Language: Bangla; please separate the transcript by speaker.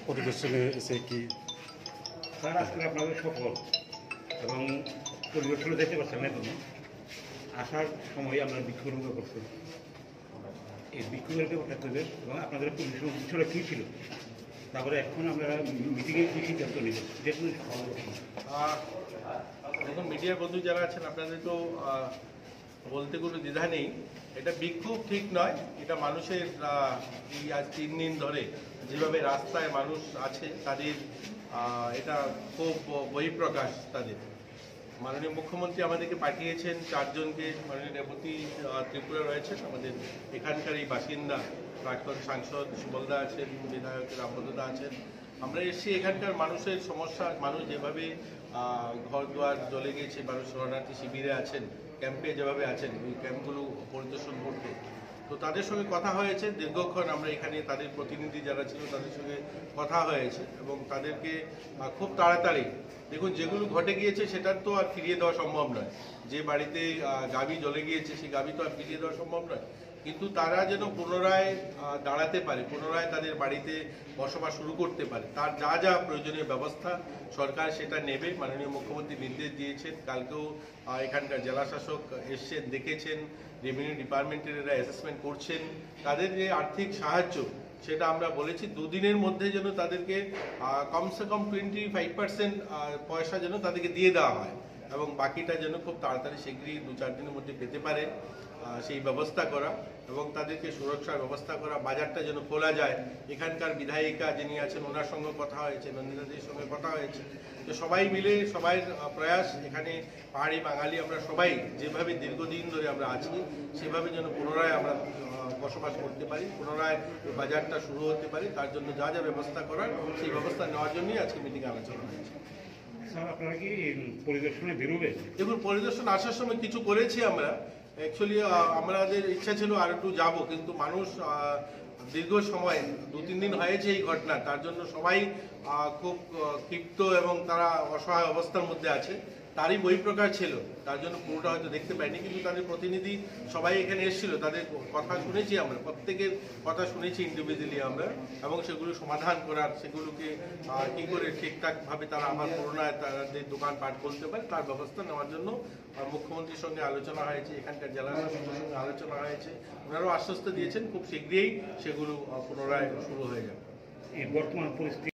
Speaker 1: পরিদর্শনে এসে কি
Speaker 2: স্যার আজকে আপনাদের সফল এবং পরিদর্শনে যেতে পারছেন না তুমি আসার সময় আমরা বিক্ষোভ করছি এই বিক্ষোভের ব্যাপারটা করবেন এবং আপনাদের পরিদর্শনের উদ্দেশ্যটা কী ছিল তারপরে এখন আমরা মিটিংয়ে কী সিদ্ধান্ত নিব যে কোনো
Speaker 3: দেখুন মিডিয়ার বন্ধু যারা আছেন আপনাদের তো বলতে কোনো দ্বিধা নেই। এটা বিক্ষোভ ঠিক নয়, এটা মানুষের এই আজ 3 দিন ধরে যেভাবে রাস্তায় মানুষ আছে তাদের এটা খুব বহিঃপ্রকাশ তাদের। মাননীয় মুখ্যমন্ত্রী আমাদেরকে পাঠিয়েছেন 4 জনকে, মাননীয় ডেপুটি ত্রিপুরা রয়েছেন, আমাদের এখানকার এই বাসিন্দা প্রাক্তন সাংসদ সুবলদা আছেন, বিধায়ক রামপদদা আছেন। আমরা এসেছি এখানকার মানুষের সমস্যা, মানুষ যেভাবে ঘর দুয়ার জ্বলে গিয়েছে, মানুষ শরণার্থী শিবিরে আছেন, ক্যাম্পে যেভাবে আছেন ওই ক্যাম্পগুলো পরিদর্শন করতে। তো তাদের সঙ্গে কথা হয়েছে দীর্ঘক্ষণ, আমরা এখানে তাদের প্রতিনিধি যারা ছিল তাদের সঙ্গে কথা হয়েছে এবং তাদেরকে খুব তাড়াতাড়ি, দেখুন যেগুলো ঘটে গিয়েছে সেটার তো আর ফিরিয়ে দেওয়া সম্ভব নয়। যে বাড়িতে গাভী জ্বলে গিয়েছে সেই গাভী তো আর ফিরিয়ে দেওয়া সম্ভব নয়, কিন্তু তারা যেন পুনরায় দাঁড়াতে পারে, পুনরায় তাদের বাড়িতে বসবাস শুরু করতে পারে, তার যা যা প্রয়োজনীয় ব্যবস্থা সরকার সেটা নেবে। মাননীয় মুখ্যমন্ত্রী নির্দেশ দিয়েছেন, কালকেও এখানকার জেলাশাসক এসছেন, দেখেছেন, রেভিনিউ ডিপার্টমেন্টের এরা অ্যাসেসমেন্ট করছেন। তাদের যে আর্থিক সাহায্য সেটা আমরা বলেছি 2 দিনের মধ্যে যেন তাদেরকে কমসে কম 25% পয়সা যেন তাদেরকে দিয়ে দেওয়া হয় এবং বাকিটা যেন খুব তাড়াতাড়ি শীঘ্রই 2-4 দিনের মধ্যে পেতে পারে, সেই ব্যবস্থা করা এবং তাদেরকে সুরক্ষার ব্যবস্থা করা। বাজারটা যেন খোলা যায়, এখানকার বিধায়িকা যিনি আছেন ওনার সঙ্গে কথা হয়েছে, নন্দিতাদির সঙ্গে কথা হয়েছে। তো সবাই মিলে সবাই প্রয়াস, এখানে পাহাড়ি বাঙালি আমরা সবাই যেভাবে দীর্ঘদিন ধরে আমরা আছি সেভাবে যেন পুনরায় আমরা বসবাস করতে পারি, পুনরায় বাজারটা শুরু হতে পারি, তার জন্য যা যা ব্যবস্থা করার সেই ব্যবস্থা নেওয়ার জন্যই আজকে মিটিংয়ে আলোচনা হয়েছে।
Speaker 2: স্যার আপনারা কি পরিদর্শনে বেরোবে?
Speaker 3: দেখুন পরিদর্শন আসার সময় কিছু করেছি আমরা, অ্যাকচুয়ালি আমাদের ইচ্ছা ছিল আর একটু যাবো, কিন্তু মানুষ দীর্ঘ সময় 2-3 দিন হয়েছে এই ঘটনা, তার জন্য সবাই খুব ক্ষিপ্ত এবং তারা অসহায় অবস্থার মধ্যে আছে, তারই বহিঃপ্রকাশ ছিল, তার জন্য পুরোটা হয়তো দেখতে পাইনি। কিন্তু তাদের প্রতিনিধি সবাই এখানে এসেছিল, তাদের কথা শুনেছি, আমরা প্রত্যেকের কথা শুনেছি ইন্ডিভিজুয়ালি আমরা, এবং সেগুলো সমাধান করার, সেগুলোকে কী করে ঠিকঠাকভাবে তারা আবার পুনরায় তাদের দোকানপাট খুলতে পারে তার ব্যবস্থা নেওয়ার জন্য মুখ্যমন্ত্রীর সঙ্গে আলোচনা হয়েছে, এখানকার জেলা শাসকের সঙ্গে আলোচনা হয়েছে। ওনারাও আশ্বস্ত দিয়েছেন খুব শীঘ্রই সেগুলো পুনরায় শুরু হয়ে যাবে।
Speaker 2: এই বর্তমান পরিস্থিতি